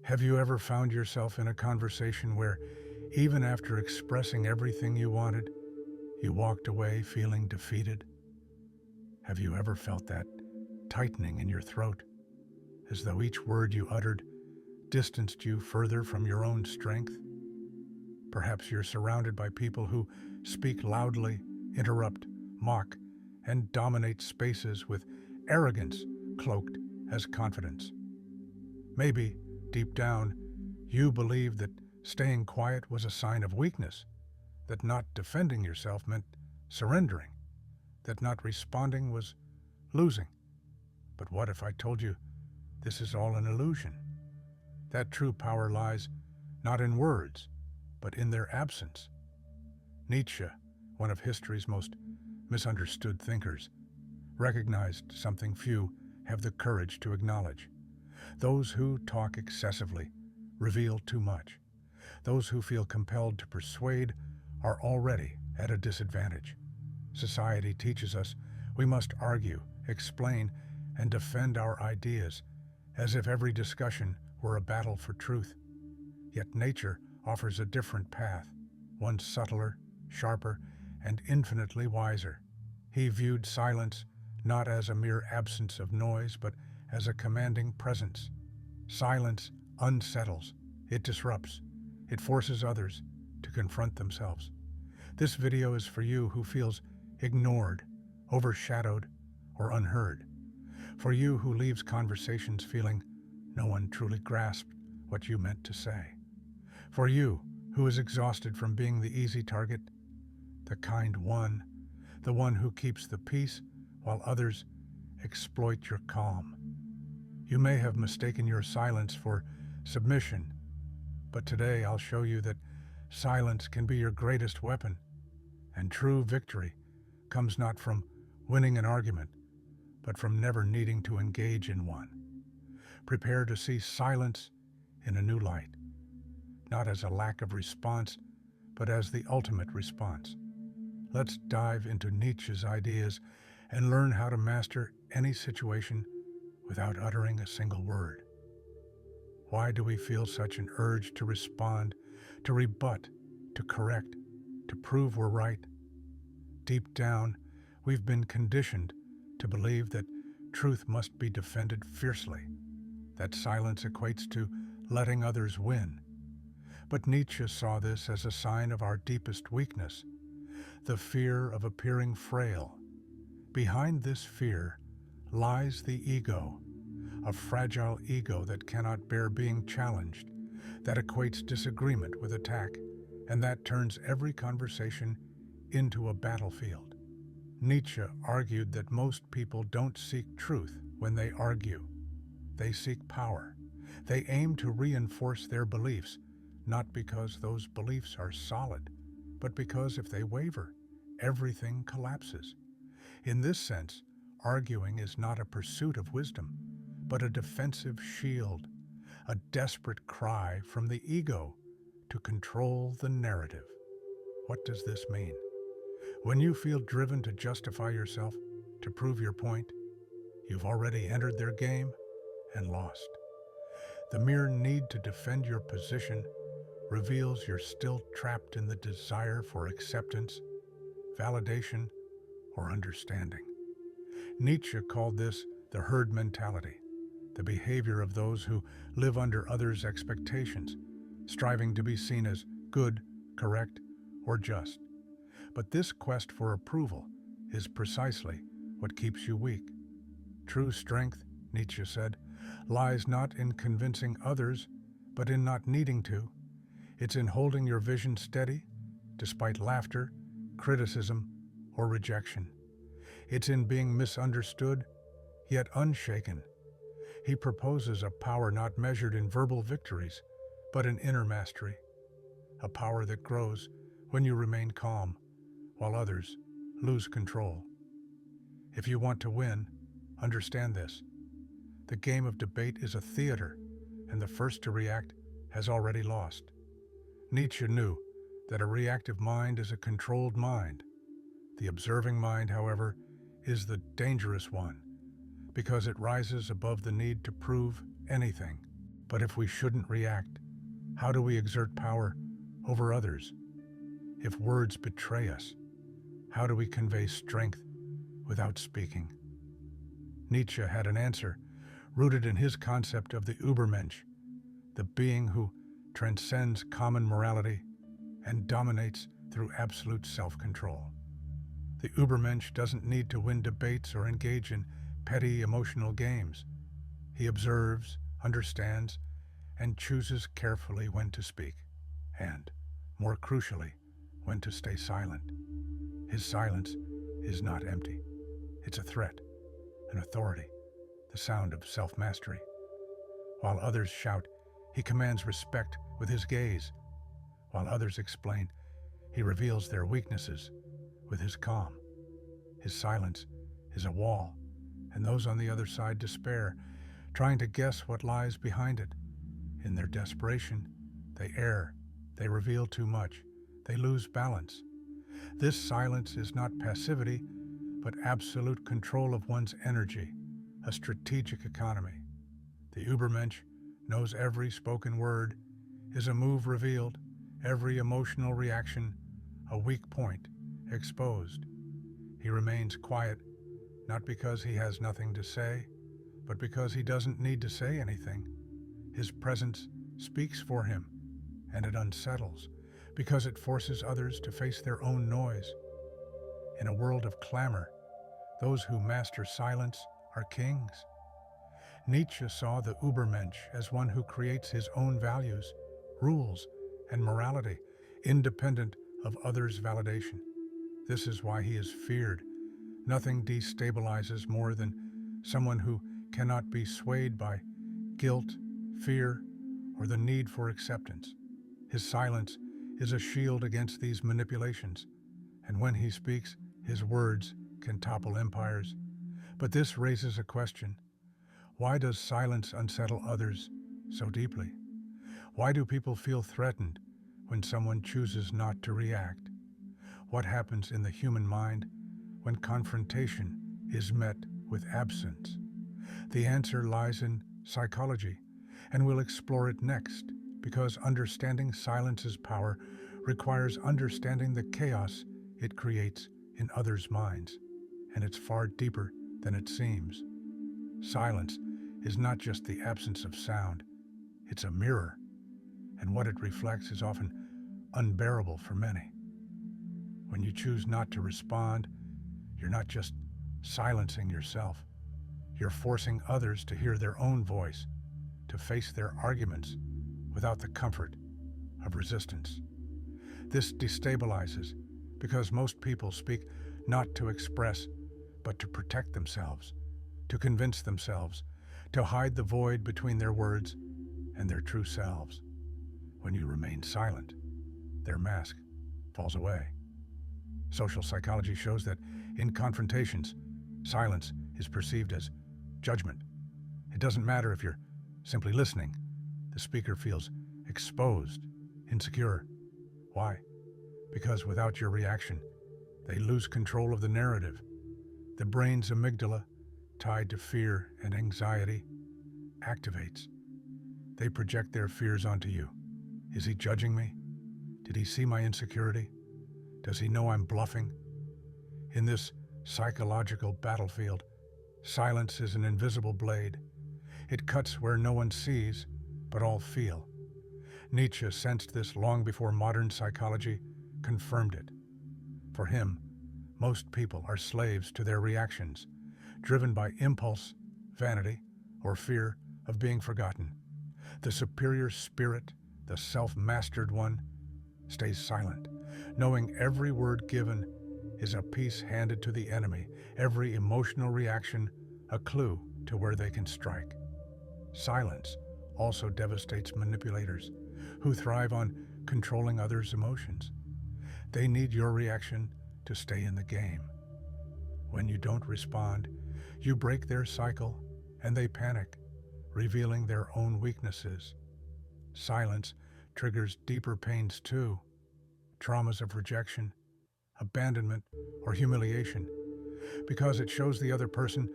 Have you ever found yourself in a conversation where, even after expressing everything you wanted, you walked away feeling defeated? Have you ever felt that tightening in your throat, as though each word you uttered distanced you further from your own strength? Perhaps you're surrounded by people who speak loudly, interrupt, mock, and dominate spaces with arrogance cloaked as confidence. Maybe, deep down, you believed that staying quiet was a sign of weakness, that not defending yourself meant surrendering, that not responding was losing. But what if I told you this is all an illusion? That true power lies not in words, but in their absence. Nietzsche, one of history's most misunderstood thinkers, recognized something few have the courage to acknowledge. Those who talk excessively reveal too much. Those who feel compelled to persuade are already at a disadvantage. Society teaches us we must argue, explain, and defend our ideas, as if every discussion were a battle for truth. Yet nature offers a different path, one subtler, sharper, and infinitely wiser. He viewed silence not as a mere absence of noise, but as a commanding presence. Silence unsettles, it disrupts, it forces others to confront themselves. This video is for you who feels ignored, overshadowed, or unheard. For you who leaves conversations feeling no one truly grasped what you meant to say. For you who is exhausted from being the easy target, the kind one, the one who keeps the peace while others exploit your calm. You may have mistaken your silence for submission, but today I'll show you that silence can be your greatest weapon, and true victory comes not from winning an argument, but from never needing to engage in one. Prepare to see silence in a new light, not as a lack of response, but as the ultimate response. Let's dive into Nietzsche's ideas and learn how to master any situation without uttering a single word. Why do we feel such an urge to respond, to rebut, to correct, to prove we're right? Deep down, we've been conditioned to believe that truth must be defended fiercely, that silence equates to letting others win. But Nietzsche saw this as a sign of our deepest weakness, the fear of appearing frail. Behind this fear lies the ego, a fragile ego that cannot bear being challenged, that equates disagreement with attack, and that turns every conversation into a battlefield. Nietzsche argued that most people don't seek truth when they argue. They seek power. They aim to reinforce their beliefs, not because those beliefs are solid, but because if they waver, everything collapses. In this sense, arguing is not a pursuit of wisdom, but a defensive shield, a desperate cry from the ego to control the narrative. What does this mean? When you feel driven to justify yourself, to prove your point, you've already entered their game and lost. The mere need to defend your position reveals you're still trapped in the desire for acceptance, validation, or understanding. Nietzsche called this the herd mentality, the behavior of those who live under others' expectations, striving to be seen as good, correct, or just. But this quest for approval is precisely what keeps you weak. True strength, Nietzsche said, lies not in convincing others, but in not needing to. It's in holding your vision steady, despite laughter, criticism, or rejection. It's in being misunderstood, yet unshaken. He proposes a power not measured in verbal victories, but in inner mastery, a power that grows when you remain calm, while others lose control. If you want to win, understand this. The game of debate is a theater, and the first to react has already lost. Nietzsche knew that a reactive mind is a controlled mind. The observing mind, however, is the dangerous one, because it rises above the need to prove anything. But if we shouldn't react, how do we exert power over others? If words betray us, how do we convey strength without speaking? Nietzsche had an answer rooted in his concept of the Übermensch, the being who transcends common morality and dominates through absolute self-control. The Übermensch doesn't need to win debates or engage in petty emotional games. He observes, understands, and chooses carefully when to speak, and, more crucially, when to stay silent. His silence is not empty. It's a threat, an authority, the sound of self-mastery. While others shout, he commands respect with his gaze. While others explain, he reveals their weaknesses with his calm. His silence is a wall, and those on the other side despair, trying to guess what lies behind it. In their desperation, they err, they reveal too much, they lose balance. This silence is not passivity, but absolute control of one's energy, a strategic economy. The Übermensch knows every spoken word is a move revealed, every emotional reaction a weak point exposed. He remains quiet, not because he has nothing to say, but because he doesn't need to say anything. His presence speaks for him, and it unsettles, because it forces others to face their own noise. In a world of clamor, those who master silence are kings. Nietzsche saw the Übermensch as one who creates his own values, rules, and morality, independent of others' validation. This is why he is feared. Nothing destabilizes more than someone who cannot be swayed by guilt, fear, or the need for acceptance. His silence is a shield against these manipulations, and when he speaks, his words can topple empires. But this raises a question. Why does silence unsettle others so deeply? Why do people feel threatened when someone chooses not to react? What happens in the human mind when confrontation is met with absence? The answer lies in psychology, and we'll explore it next, because understanding silence's power requires understanding the chaos it creates in others' minds, and it's far deeper than it seems. Silence is not just the absence of sound, it's a mirror, and what it reflects is often unbearable for many. When you choose not to respond, you're not just silencing yourself, you're forcing others to hear their own voice, to face their arguments without the comfort of resistance. This destabilizes because most people speak not to express, but to protect themselves, to convince themselves, to hide the void between their words and their true selves. When you remain silent, their mask falls away. Social psychology shows that in confrontations, silence is perceived as judgment. It doesn't matter if you're simply listening. The speaker feels exposed, insecure. Why? Because without your reaction, they lose control of the narrative. The brain's amygdala, tied to fear and anxiety, activates. They project their fears onto you. Is he judging me? Did he see my insecurity? Does he know I'm bluffing? In this psychological battlefield, silence is an invisible blade. It cuts where no one sees, but all feel. Nietzsche sensed this long before modern psychology confirmed it. For him, most people are slaves to their reactions, driven by impulse, vanity, or fear of being forgotten. The superior spirit, the self-mastered one, stays silent, knowing every word given is a piece handed to the enemy, every emotional reaction a clue to where they can strike. Silence also devastates manipulators who thrive on controlling others' emotions. They need your reaction to stay in the game. When you don't respond, you break their cycle and they panic, revealing their own weaknesses. Silence triggers deeper pains too, traumas of rejection, abandonment, or humiliation, because it shows the other person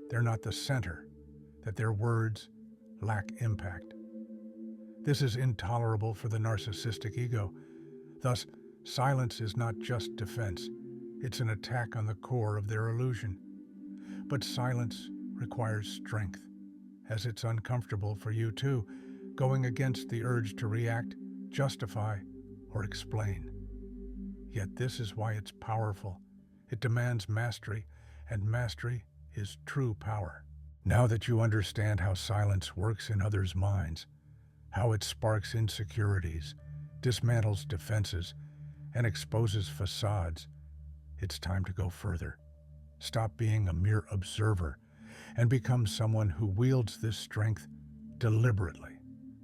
they're not the center, that their words lack impact. This is intolerable for the narcissistic ego. Thus, silence is not just defense, it's an attack on the core of their illusion. But silence requires strength, as it's uncomfortable for you too, going against the urge to react, justify, or explain. Yet this is why it's powerful. It demands mastery, and mastery is true power. Now that you understand how silence works in others' minds, how it sparks insecurities, dismantles defenses, and exposes facades, it's time to go further. Stop being a mere observer and become someone who wields this strength deliberately,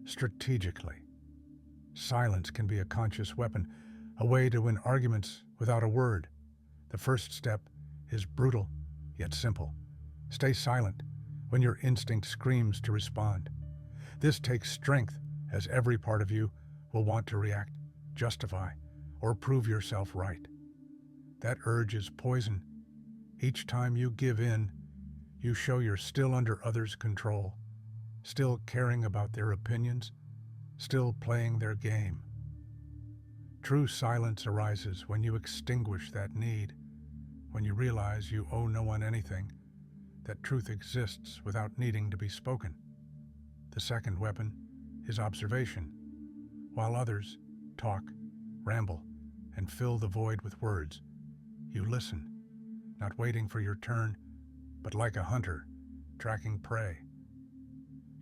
strategically. Silence can be a conscious weapon, a way to win arguments without a word. The first step is brutal, yet simple. Stay silent when your instinct screams to respond. This takes strength, as every part of you will want to react, justify, or prove yourself right. That urge is poison. Each time you give in, you show you're still under others' control, still caring about their opinions, still playing their game. True silence arises when you extinguish that need, when you realize you owe no one anything, that truth exists without needing to be spoken. The second weapon is observation. While others talk, ramble, and fill the void with words, you listen, not waiting for your turn, but like a hunter, tracking prey.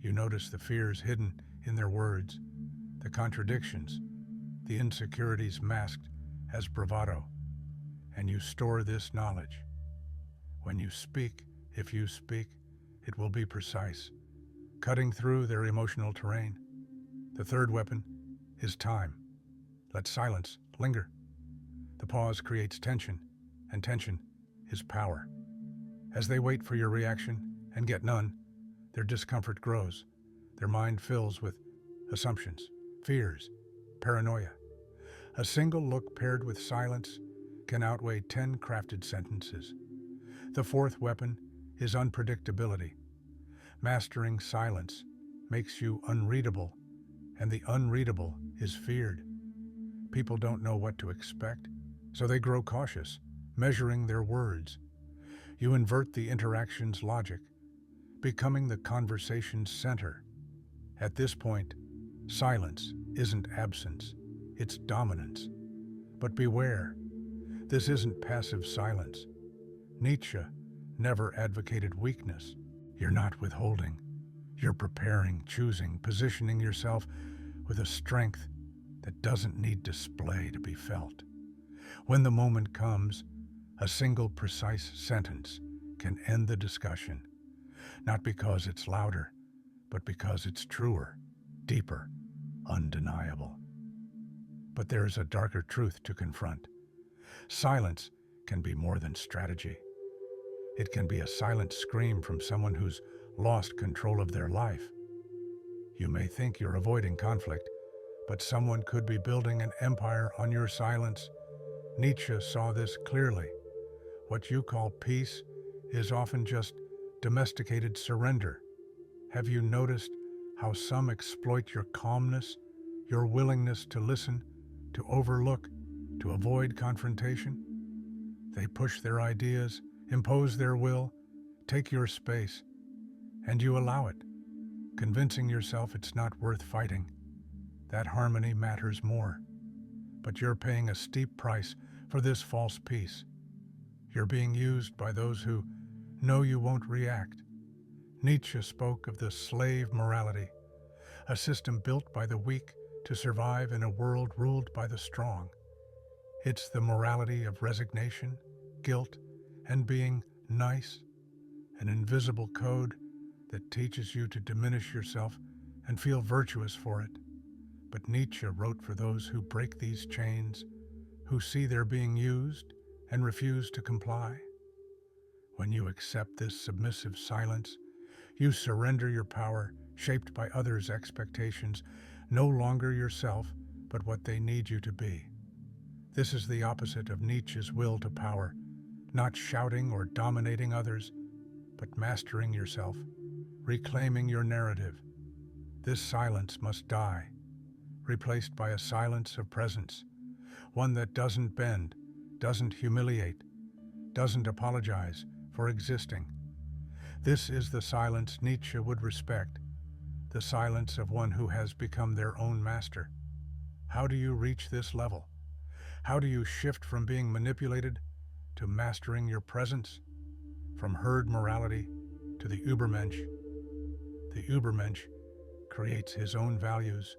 You notice the fears hidden in their words, the contradictions, the insecurities masked as bravado, and you store this knowledge. When you speak, if you speak, it will be precise, cutting through their emotional terrain. The third weapon is time. Let silence linger. The pause creates tension, and tension is power. As they wait for your reaction and get none, their discomfort grows. Their mind fills with assumptions, fears, paranoia. A single look paired with silence can outweigh 10 crafted sentences. The fourth weapon is unpredictability. Mastering silence makes you unreadable, and the unreadable is feared. People don't know what to expect, so they grow cautious, measuring their words. You invert the interaction's logic, becoming the conversation's center. At this point, silence isn't absence, it's dominance. But beware, this isn't passive silence. Nietzsche never advocated weakness. You're not withholding. You're preparing, choosing, positioning yourself with a strength that doesn't need display to be felt. When the moment comes, a single precise sentence can end the discussion, not because it's louder, but because it's truer, deeper, undeniable. But there's a darker truth to confront. Silence can be more than strategy. It can be a silent scream from someone who's lost control of their life. You may think you're avoiding conflict, but someone could be building an empire on your silence. Nietzsche saw this clearly. What you call peace is often just domesticated surrender. Have you noticed how some exploit your calmness, your willingness to listen, to overlook, to avoid confrontation? They push their ideas, impose their will, take your space, and you allow it, convincing yourself it's not worth fighting. That harmony matters more. But you're paying a steep price for this false peace. You're being used by those who know you won't react. Nietzsche spoke of the slave morality, a system built by the weak to survive in a world ruled by the strong. It's the morality of resignation, guilt, and being nice, an invisible code that teaches you to diminish yourself and feel virtuous for it. But Nietzsche wrote for those who break these chains, who see they're being used and refuse to comply. When you accept this submissive silence, you surrender your power, shaped by others' expectations, no longer yourself, but what they need you to be. This is the opposite of Nietzsche's will to power, not shouting or dominating others, but mastering yourself, reclaiming your narrative. This silence must die, replaced by a silence of presence, one that doesn't bend, doesn't humiliate, doesn't apologize for existing. This is the silence Nietzsche would respect, the silence of one who has become their own master. How do you reach this level? How do you shift from being manipulated to mastering your presence? From herd morality to the Übermensch. The Übermensch creates his own values,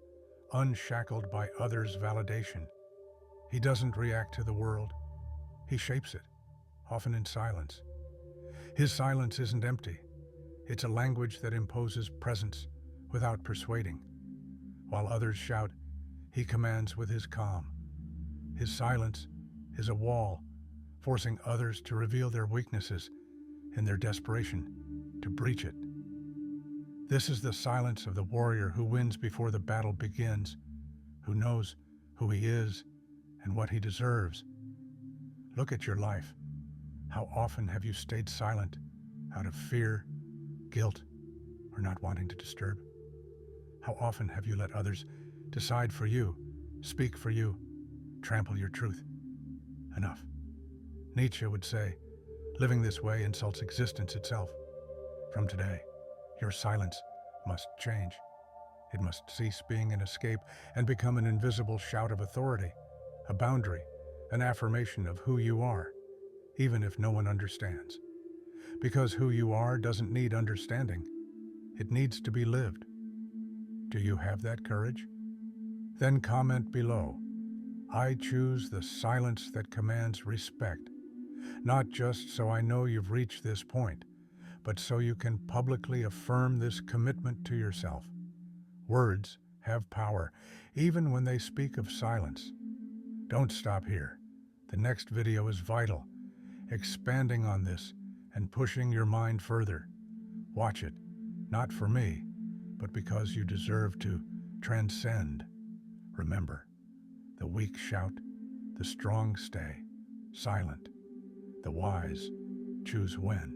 unshackled by others' validation. He doesn't react to the world. He shapes it, often in silence. His silence isn't empty. It's a language that imposes presence without persuading. While others shout, he commands with his calm. His silence is a wall, forcing others to reveal their weaknesses in their desperation to breach it. This is the silence of the warrior who wins before the battle begins, who knows who he is and what he deserves. Look at your life. How often have you stayed silent out of fear, guilt, or not wanting to disturb? How often have you let others decide for you, speak for you, trample your truth? Enough. Nietzsche would say, living this way insults existence itself. From today, your silence must change. It must cease being an escape and become an invisible shout of authority, a boundary, an affirmation of who you are, even if no one understands. Because who you are doesn't need understanding. It needs to be lived. Do you have that courage? Then comment below. I choose the silence that commands respect, not just so I know you've reached this point, but so you can publicly affirm this commitment to yourself. Words have power, even when they speak of silence. Don't stop here. The next video is vital, expanding on this and pushing your mind further. Watch it, not for me, but because you deserve to transcend. Remember, the weak shout, the strong stay silent. The wise choose when.